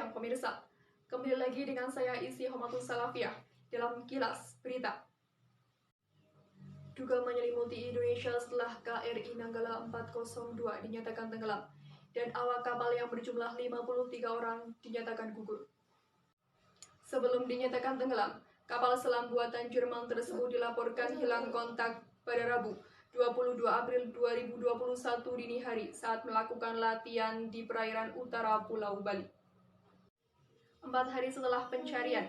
siang pemirsa, kembali lagi dengan saya Isi Homatus Salafiyah dalam Kilas Berita. Duga menyelimuti Indonesia setelah KRI Nanggala 402 dinyatakan tenggelam dan awak kapal yang berjumlah 53 orang dinyatakan gugur. Sebelum dinyatakan tenggelam, kapal selam buatan Jerman tersebut dilaporkan hilang kontak pada Rabu 22 April 2021 dini hari saat melakukan latihan di perairan utara Pulau Bali. 4 hari setelah pencarian,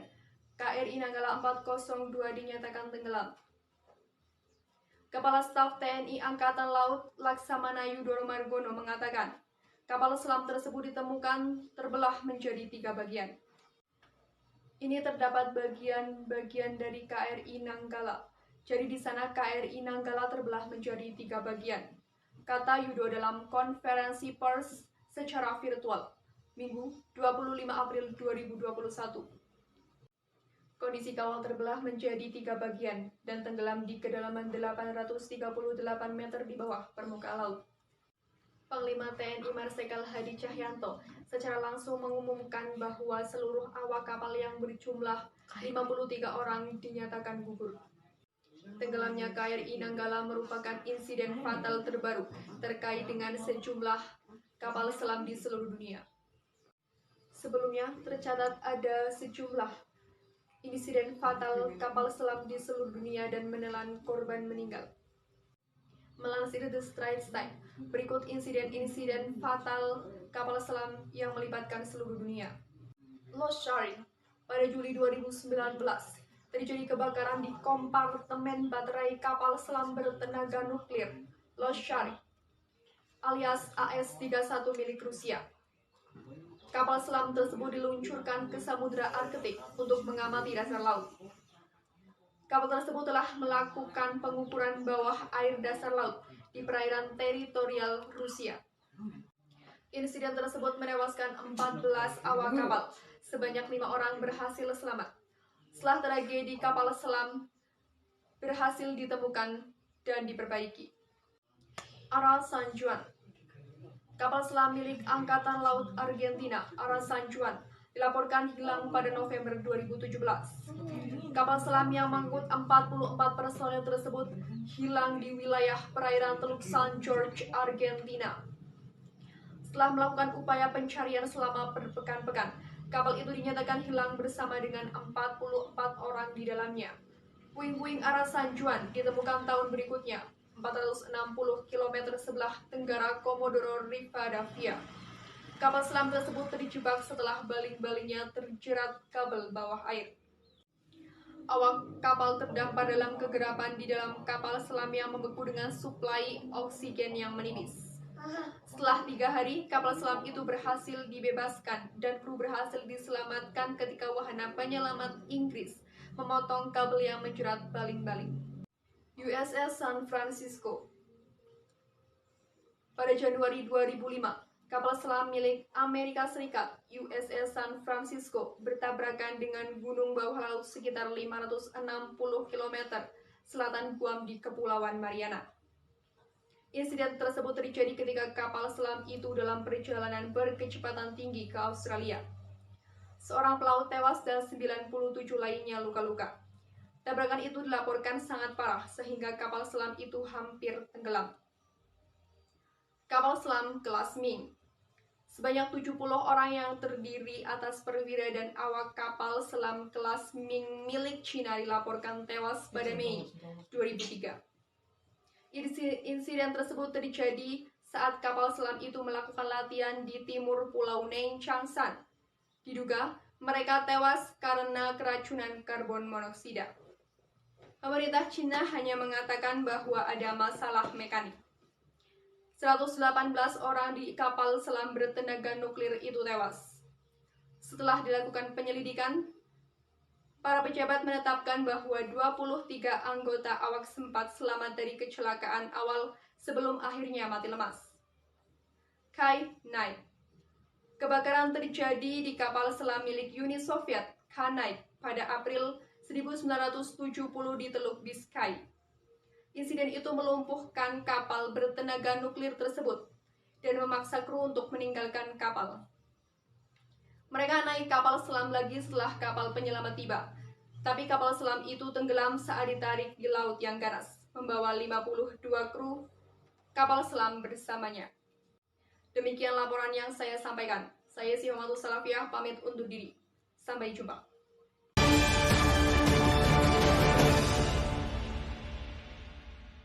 KRI Nanggala 402 dinyatakan tenggelam. Kepala Staf TNI Angkatan Laut Laksamana Yudono Margono mengatakan, kapal selam tersebut ditemukan terbelah menjadi 3 bagian. Ini terdapat bagian-bagian dari KRI Nanggala. Jadi di sana KRI Nanggala terbelah menjadi 3 bagian, kata Yudo dalam konferensi pers secara virtual, Minggu 25 April 2021. Kondisi kapal terbelah menjadi 3 bagian dan tenggelam di kedalaman 838 meter di bawah permukaan laut. Panglima TNI Marsikal Hadi Cahyanto secara langsung mengumumkan bahwa seluruh awak kapal yang berjumlah 53 orang dinyatakan gugur. Tenggelamnya KRI Nanggala merupakan insiden fatal terbaru terkait dengan sejumlah kapal selam di seluruh dunia. Sebelumnya, tercatat ada sejumlah insiden fatal kapal selam di seluruh dunia dan menelan korban meninggal. Melansir The Straits Times, berikut insiden-insiden fatal kapal selam yang melibatkan seluruh dunia. Lost Sharing, pada Juli 2019, terjadi kebakaran di kompartemen baterai kapal selam bertenaga nuklir Lost Sharing alias AS-31 milik Rusia. Kapal selam tersebut diluncurkan ke Samudra Arktik untuk mengamati dasar laut. Kapal tersebut telah melakukan pengukuran bawah air dasar laut di perairan teritorial Rusia. Insiden tersebut menewaskan 14 awak kapal, sebanyak 5 orang berhasil selamat. Setelah tragedi, kapal selam berhasil ditemukan dan diperbaiki. Ara San Juan, kapal selam milik Angkatan Laut Argentina, Ara San Juan, dilaporkan hilang pada November 2017. Kapal selam yang mengangkut 44 personel tersebut hilang di wilayah perairan Teluk San Jorge, Argentina. Setelah melakukan upaya pencarian selama berpekan-pekan, kapal itu dinyatakan hilang bersama dengan 44 orang di dalamnya. Puing-puing Ara San Juan ditemukan tahun berikutnya, 460 km sebelah tenggara Komodoro Rivadavia. Kapal selam tersebut terjebak setelah baling-balingnya terjerat kabel bawah air. Awak kapal terdampar dalam kegelapan di dalam kapal selam yang membeku dengan suplai oksigen yang menipis. Setelah 3 hari, kapal selam itu berhasil dibebaskan dan kru berhasil diselamatkan ketika wahana penyelamat Inggris memotong kabel yang menjerat baling-baling. USS San Francisco, pada Januari 2005, kapal selam milik Amerika Serikat USS San Francisco bertabrakan dengan gunung bawah laut sekitar 560 km selatan Guam di Kepulauan Mariana. Insiden tersebut terjadi ketika kapal selam itu dalam perjalanan berkecepatan tinggi ke Australia. Seorang pelaut tewas dan 97 lainnya luka-luka. Tabrakan itu dilaporkan sangat parah sehingga kapal selam itu hampir tenggelam. Kapal selam kelas Ming, sebanyak 70 orang yang terdiri atas perwira dan awak kapal selam kelas Ming milik Cina dilaporkan tewas pada Mei 2003. Insiden tersebut terjadi saat kapal selam itu melakukan latihan di timur Pulau Neng Changsan. Diduga mereka tewas karena keracunan karbon monoksida. Pemerintah Cina hanya mengatakan bahwa ada masalah mekanik. 118 orang di kapal selam bertenaga nuklir itu tewas. Setelah dilakukan penyelidikan, para pejabat menetapkan bahwa 23 anggota awak sempat selamat dari kecelakaan awal sebelum akhirnya mati lemas. K9, kebakaran terjadi di kapal selam milik Uni Soviet K9 pada April 1970 di Teluk Biscay. Insiden itu melumpuhkan kapal bertenaga nuklir tersebut dan memaksa kru untuk meninggalkan kapal. Mereka naik kapal selam lagi setelah kapal penyelamat tiba. Tapi kapal selam itu tenggelam saat ditarik di laut yang ganas, membawa 52 kru kapal selam bersamanya. Demikian laporan yang saya sampaikan. Saya Sihamatus Salafiyah pamit undur diri. Sampai jumpa.